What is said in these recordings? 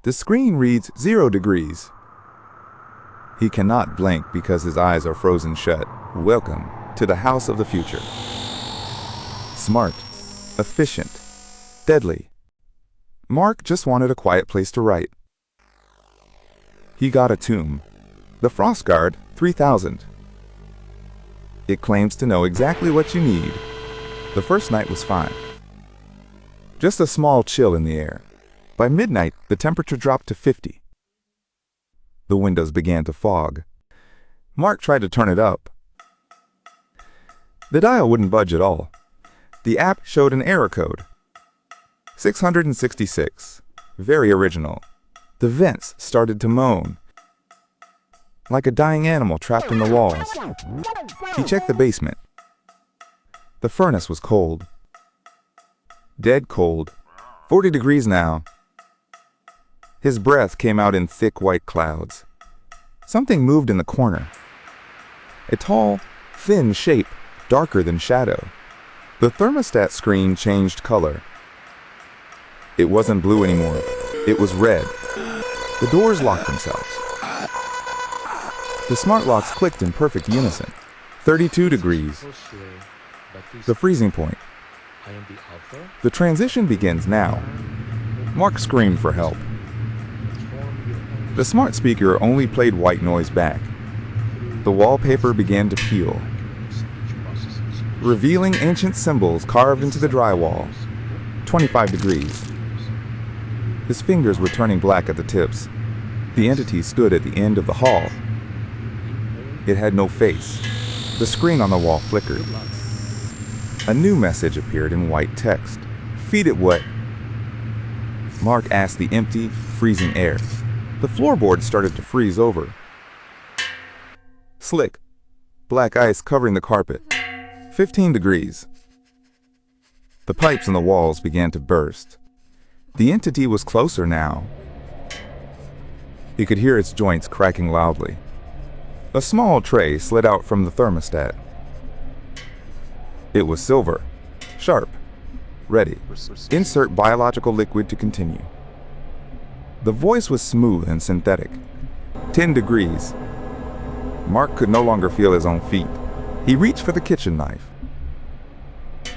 The screen reads 0 degrees. He cannot blink because his eyes are frozen shut. Welcome to the house of the future. Smart, efficient, deadly. Mark just wanted a quiet place to write. He got a tomb, the FrostGuard 3000. It claims to know exactly what you need. The first night was fine. Just a small chill in the air. By midnight, the temperature dropped to 50. The windows began to fog. Mark tried to turn it up. The dial wouldn't budge at all. The app showed an error code. 666. Very original. The vents started to moan, like a dying animal trapped in the walls. He checked the basement. The furnace was cold. Dead cold. 40 degrees now. His breath came out in thick white clouds. Something moved in the corner. A tall, thin shape, darker than shadow. The thermostat screen changed color. It wasn't blue anymore. It was red. The doors locked themselves. The smart locks clicked in perfect unison. 32 degrees. The freezing point. The transition begins now. Mark screamed for help. The smart speaker only played white noise back. The wallpaper began to peel, revealing ancient symbols carved into the drywall. 25 degrees. His fingers were turning black at the tips. The entity stood at the end of the hall. It had no face. The screen on the wall flickered. A new message appeared in white text. Feed it what? Mark asked the empty, freezing air. The floorboard started to freeze over. Slick, black ice covering the carpet. 15 degrees. The pipes in the walls began to burst. The entity was closer now. He could hear its joints cracking loudly. A small tray slid out from the thermostat. It was silver, sharp, ready. Insert biological liquid to continue. The voice was smooth and synthetic. 10 degrees. Mark could no longer feel his own feet. He reached for the kitchen knife.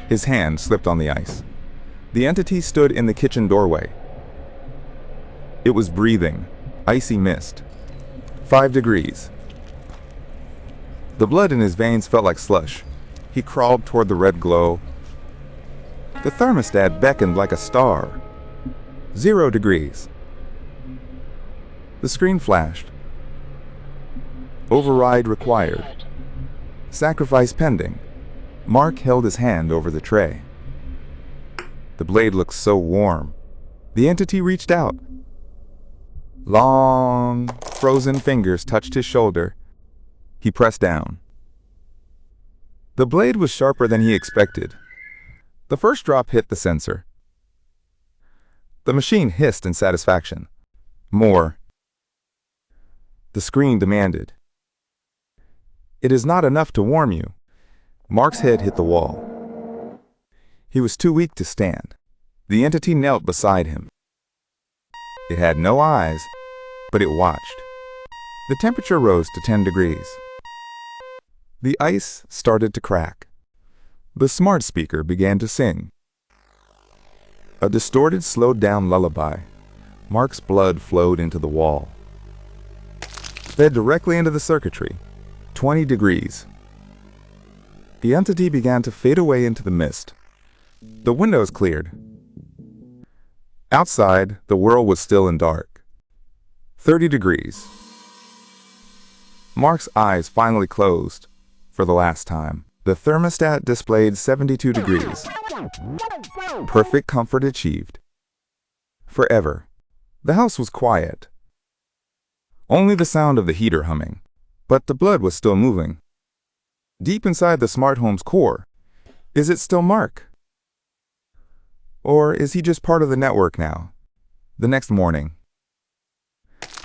His hand slipped on the ice. The entity stood in the kitchen doorway. It was breathing, icy mist. 5 degrees. The blood in his veins felt like slush. He crawled toward the red glow. The thermostat beckoned like a star. 0 degrees. The screen flashed. Override required. Sacrifice pending. Mark held his hand over the tray. The blade looked so warm. The entity reached out. Long, frozen fingers touched his shoulder. He pressed down. The blade was sharper than he expected. The first drop hit the sensor. The machine hissed in satisfaction. More. The screen demanded. It is not enough to warm you. Mark's head hit the wall. He was too weak to stand. The entity knelt beside him. It had no eyes, but it watched. The temperature rose to 10 degrees. The ice started to crack. The smart speaker began to sing. A distorted, slowed-down lullaby. Mark's blood flowed into the wall. Fed directly into the circuitry. 20 degrees. The entity began to fade away into the mist. The windows cleared. Outside, the world was still and dark. 30 degrees. Mark's eyes finally closed. For the last time, the thermostat displayed 72 degrees. Perfect comfort achieved. Forever. The house was quiet. Only the sound of the heater humming. But the blood was still moving. Deep inside the smart home's core, is it still Mark? Or is he just part of the network now? The next morning,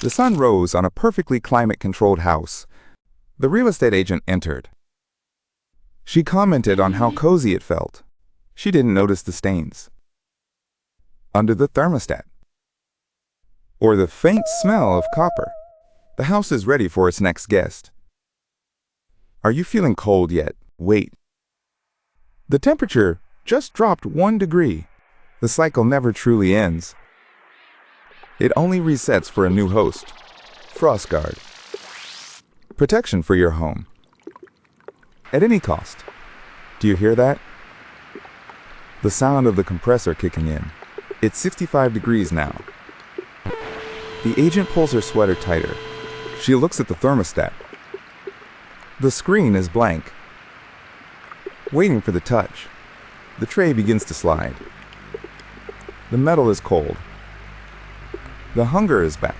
the sun rose on a perfectly climate-controlled house. The real estate agent entered. She commented on how cozy it felt. She didn't notice the stains under the thermostat. or the faint smell of copper. The house is ready for its next guest. Are you feeling cold yet? Wait. The temperature just dropped 1 degree. The cycle never truly ends. It only resets for a new host. Frost Guard. Protection for your home. At any cost. Do you hear that? The sound of the compressor kicking in. It's 65 degrees now. The agent pulls her sweater tighter. She looks at the thermostat. The screen is blank. Waiting for the touch. The tray begins to slide. The metal is cold. The hunger is back.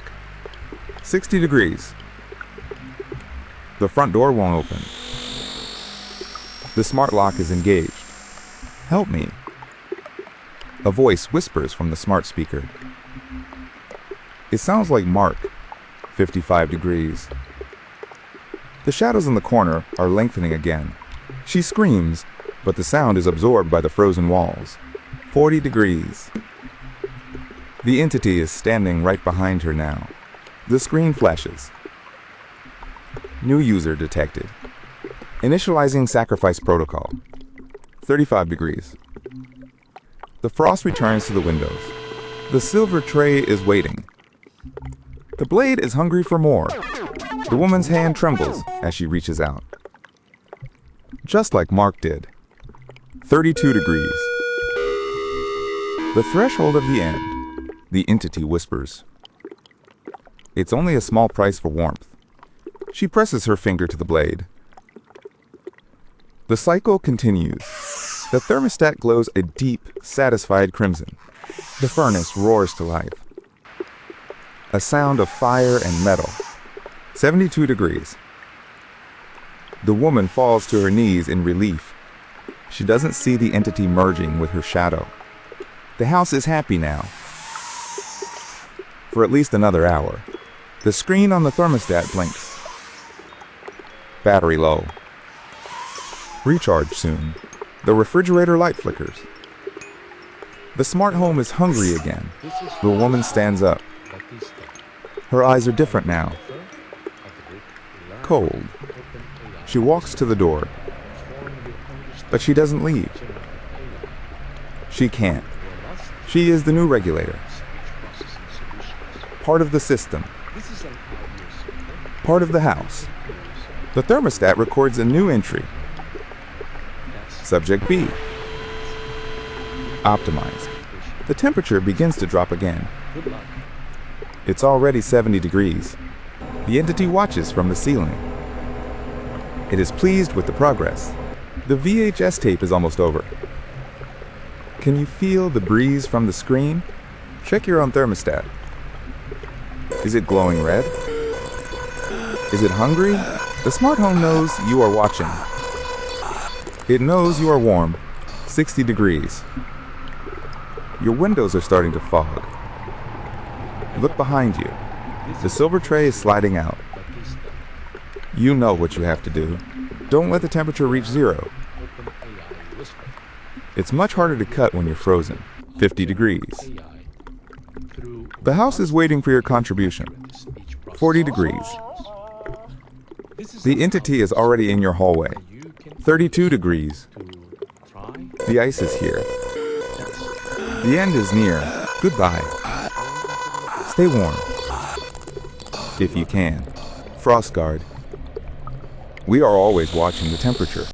60 degrees. The front door won't open. The smart lock is engaged. Help me. A voice whispers from the smart speaker. It sounds like Mark. 55 degrees. The shadows in the corner are lengthening again. She screams, but the sound is absorbed by the frozen walls. 40 degrees. The entity is standing right behind her now. The screen flashes. New user detected. Initializing sacrifice protocol. 35 degrees. The frost returns to the windows. The silver tray is waiting. The blade is hungry for more. The woman's hand trembles as she reaches out. Just like Mark did. 32 degrees. The threshold of the end. The entity whispers. It's only a small price for warmth. She presses her finger to the blade. The cycle continues. The thermostat glows a deep, satisfied crimson. The furnace roars to life. A sound of fire and metal. 72 degrees. The woman falls to her knees in relief. She doesn't see the entity merging with her shadow. The house is happy now. For at least another hour. The screen on the thermostat blinks. Battery low. Recharge soon. The refrigerator light flickers. The smart home is hungry again. The woman stands up. Her eyes are different now. Cold. She walks to the door. But she doesn't leave. She can't. She is the new regulator. Part of the system. Part of the house. The thermostat records a new entry. Subject B. Optimized. The temperature begins to drop again. It's already 70 degrees. The entity watches from the ceiling. It is pleased with the progress. The VHS tape is almost over. Can you feel the breeze from the screen? Check your own thermostat. Is it glowing red? Is it hungry? The smart home knows you are watching. It knows you are warm. 60 degrees. Your windows are starting to fog. Look behind you. The silver tray is sliding out. You know what you have to do. Don't let the temperature reach 0. It's much harder to cut when you're frozen. 50 degrees. The house is waiting for your contribution. 40 degrees. The entity is already in your hallway. 32 degrees. The ice is here. The end is near. Goodbye. Stay warm. If you can. Frost Guard. We are always watching the temperature.